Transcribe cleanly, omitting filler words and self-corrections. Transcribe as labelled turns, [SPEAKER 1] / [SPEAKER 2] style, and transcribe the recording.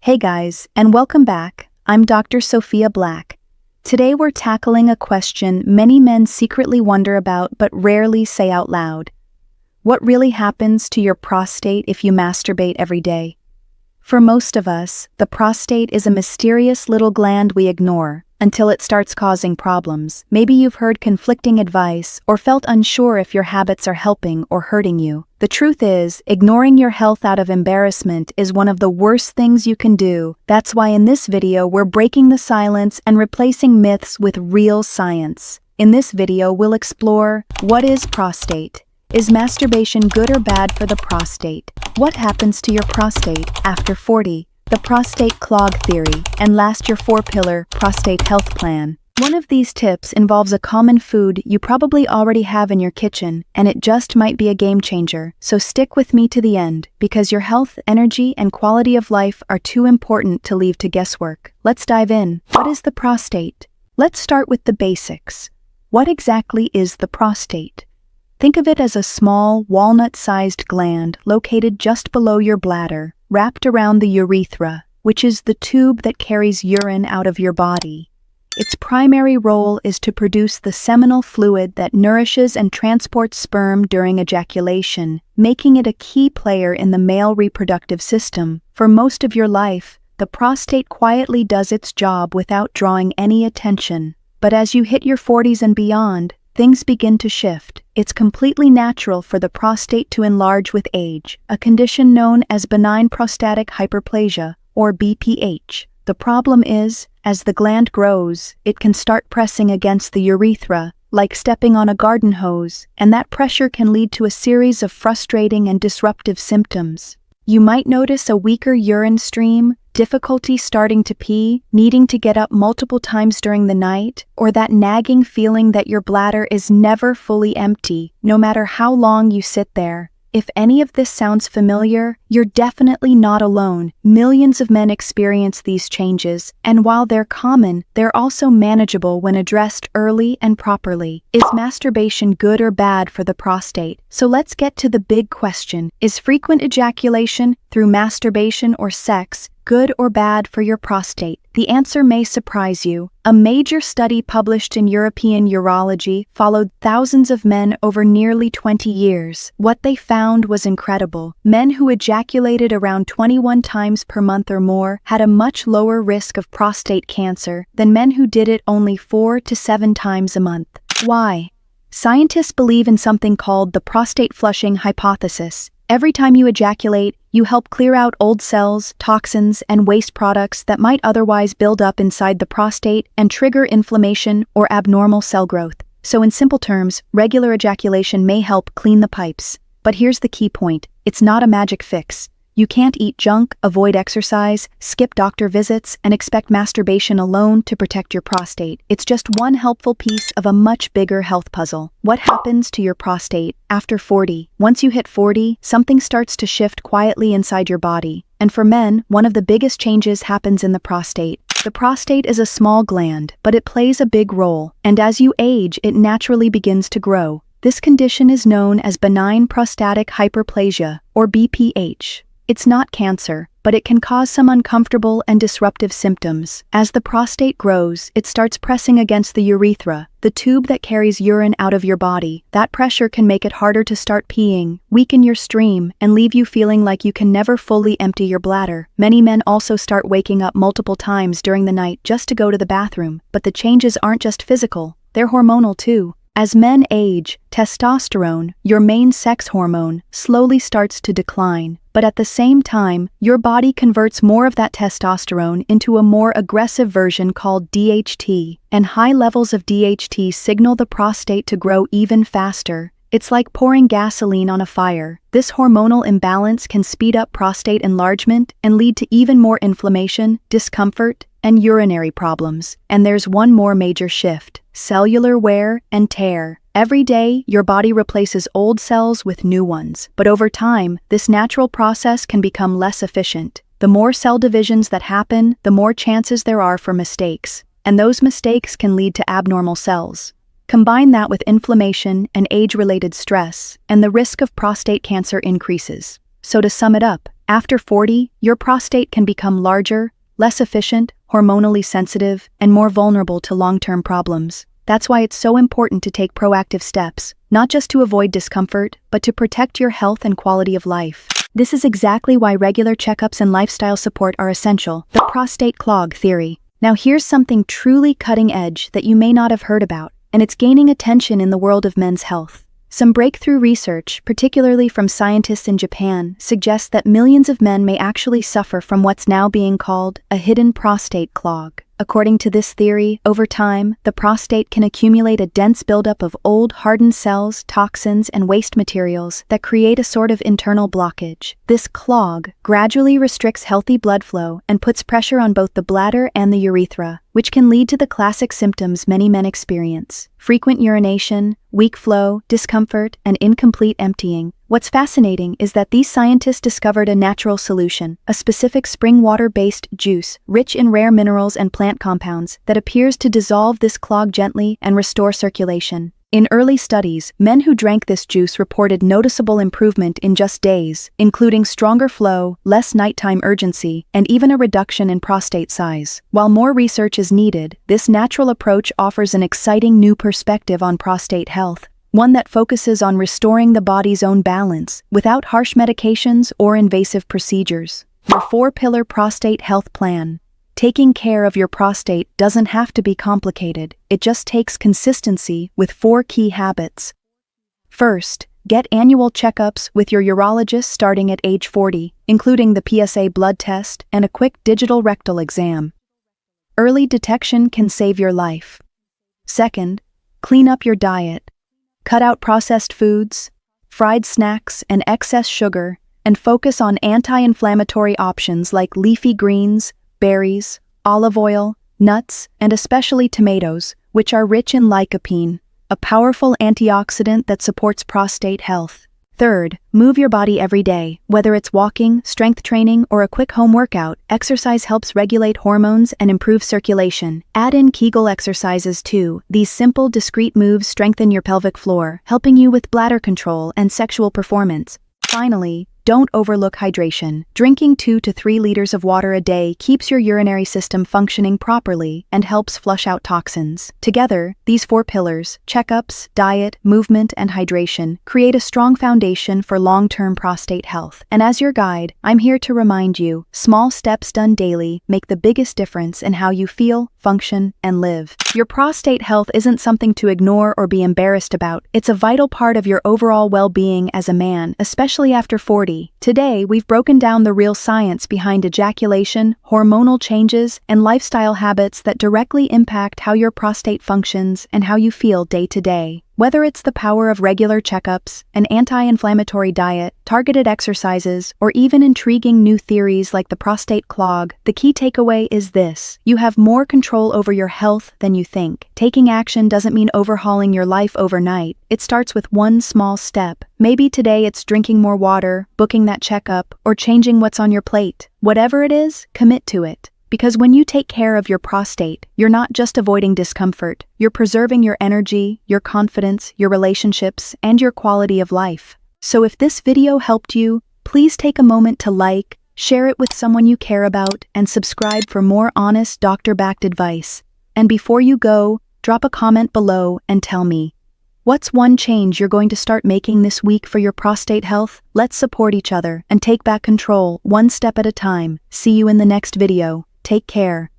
[SPEAKER 1] Hey guys, and welcome back. I'm Dr. Sophia Black. Today we're tackling a question many men secretly wonder about but rarely say out loud. What really happens to your prostate if you masturbate every day? For most of us, the prostate is a mysterious little gland we ignore until it starts causing problems. Maybe you've heard conflicting advice or felt unsure if your habits are helping or hurting you. The truth is, ignoring your health out of embarrassment is one of the worst things you can do. That's why in this video we're breaking the silence and replacing myths with real science. In this video we'll explore: what is prostate? Is masturbation good or bad for the prostate? What happens to your prostate after 40? The prostate clog theory, and last, your 4-pillar prostate health plan. One of these tips involves a common food you probably already have in your kitchen, and it just might be a game changer. So stick with me to the end, because your health, energy, and quality of life are too important to leave to guesswork. Let's dive in. What is the prostate? Let's start with the basics. What exactly is the prostate? Think of it as a small, walnut-sized gland located just below your bladder, wrapped around the urethra, which is the tube that carries urine out of your body. Its primary role is to produce the seminal fluid that nourishes and transports sperm during ejaculation, making it a key player in the male reproductive system. For most of your life, the prostate quietly does its job without drawing any attention. But as you hit your 40s and beyond, things begin to shift. It's completely natural for the prostate to enlarge with age, a condition known as benign prostatic hyperplasia, or BPH. The problem is, as the gland grows, it can start pressing against the urethra, like stepping on a garden hose, and that pressure can lead to a series of frustrating and disruptive symptoms. You might notice a weaker urine stream, difficulty starting to pee, needing to get up multiple times during the night, or that nagging feeling that your bladder is never fully empty, no matter how long you sit there. If any of this sounds familiar, you're definitely not alone. Millions of men experience these changes, and while they're common, they're also manageable when addressed early and properly. Is masturbation good or bad for the prostate? So let's get to the big question. Is frequent ejaculation through masturbation or sex good or bad for your prostate? The answer may surprise you. A major study published in European Urology followed thousands of men over nearly 20 years. What they found was incredible. Men who ejaculated around 21 times per month or more had a much lower risk of prostate cancer than men who did it only 4 to 7 times a month. Why? Scientists believe in something called the prostate flushing hypothesis. Every time you ejaculate, you help clear out old cells, toxins, and waste products that might otherwise build up inside the prostate and trigger inflammation or abnormal cell growth. So in simple terms, regular ejaculation may help clean the pipes. But here's the key point: it's not a magic fix. You can't eat junk, avoid exercise, skip doctor visits, and expect masturbation alone to protect your prostate. It's just one helpful piece of a much bigger health puzzle. What happens to your prostate after 40? Once you hit 40, something starts to shift quietly inside your body. And for men, one of the biggest changes happens in the prostate. The prostate is a small gland, but it plays a big role. And as you age, it naturally begins to grow. This condition is known as benign prostatic hyperplasia, or BPH. It's not cancer, but it can cause some uncomfortable and disruptive symptoms. As the prostate grows, it starts pressing against the urethra, the tube that carries urine out of your body. That pressure can make it harder to start peeing, weaken your stream, and leave you feeling like you can never fully empty your bladder. Many men also start waking up multiple times during the night just to go to the bathroom. But the changes aren't just physical, they're hormonal too. As men age, testosterone, your main sex hormone, slowly starts to decline. But at the same time, your body converts more of that testosterone into a more aggressive version called DHT, and high levels of DHT signal the prostate to grow even faster. It's like pouring gasoline on a fire. This hormonal imbalance can speed up prostate enlargement and lead to even more inflammation, discomfort, and urinary problems. And there's one more major shift: cellular wear and tear. Every day, your body replaces old cells with new ones, but over time, this natural process can become less efficient. The more cell divisions that happen, the more chances there are for mistakes, and those mistakes can lead to abnormal cells. Combine that with inflammation and age-related stress, and the risk of prostate cancer increases. So to sum it up, After 40, your prostate can become larger, less efficient, hormonally sensitive, and more vulnerable to long-term problems. That's why it's so important to take proactive steps, not just to avoid discomfort, but to protect your health and quality of life. This is exactly why regular checkups and lifestyle support are essential. The prostate clog theory. Now here's something truly cutting edge that you may not have heard about, and it's gaining attention in the world of men's health. Some breakthrough research, particularly from scientists in Japan, suggests that millions of men may actually suffer from what's now being called a hidden prostate clog. According to this theory, over time, the prostate can accumulate a dense buildup of old, hardened cells, toxins, and waste materials that create a sort of internal blockage. This clog gradually restricts healthy blood flow and puts pressure on both the bladder and the urethra, which can lead to the classic symptoms many men experience: frequent urination, weak flow, discomfort, and incomplete emptying. What's fascinating is that these scientists discovered a natural solution, a specific spring water-based juice, rich in rare minerals and plant compounds, that appears to dissolve this clog gently and restore circulation. In early studies, men who drank this juice reported noticeable improvement in just days, including stronger flow, less nighttime urgency, and even a reduction in prostate size. While more research is needed, this natural approach offers an exciting new perspective on prostate health, one that focuses on restoring the body's own balance, without harsh medications or invasive procedures. Your 4-pillar prostate health plan. Taking care of your prostate doesn't have to be complicated, it just takes consistency with 4 key habits. First, get annual checkups with your urologist starting at age 40, including the PSA blood test and a quick digital rectal exam. Early detection can save your life. Second, clean up your diet. Cut out processed foods, fried snacks, and excess sugar, and focus on anti-inflammatory options like leafy greens, berries, olive oil, nuts, and especially tomatoes, which are rich in lycopene, a powerful antioxidant that supports prostate health. Third, move your body every day. Whether it's walking, strength training, or a quick home workout, exercise helps regulate hormones and improve circulation. Add in Kegel exercises too. These simple, discrete moves strengthen your pelvic floor, helping you with bladder control and sexual performance. Finally, don't overlook hydration. Drinking 2 to 3 liters of water a day keeps your urinary system functioning properly and helps flush out toxins. Together, these 4 pillars, checkups, diet, movement, and hydration, create a strong foundation for long-term prostate health. And as your guide, I'm here to remind you, small steps done daily make the biggest difference in how you feel, function, and live. Your prostate health isn't something to ignore or be embarrassed about. It's a vital part of your overall well-being as a man, especially after 40. Today, we've broken down the real science behind ejaculation, hormonal changes, and lifestyle habits that directly impact how your prostate functions and how you feel day to day. Whether it's the power of regular checkups, an anti-inflammatory diet, targeted exercises, or even intriguing new theories like the prostate clog, the key takeaway is this: you have more control over your health than you think. Taking action doesn't mean overhauling your life overnight. It starts with one small step. Maybe today it's drinking more water, booking that checkup, or changing what's on your plate. Whatever it is, commit to it. Because when you take care of your prostate, you're not just avoiding discomfort, you're preserving your energy, your confidence, your relationships, and your quality of life. So if this video helped you, please take a moment to like, share it with someone you care about, and subscribe for more honest, doctor-backed advice. And before you go, drop a comment below and tell me, what's one change you're going to start making this week for your prostate health? Let's support each other and take back control, one step at a time. See you in the next video. Take care.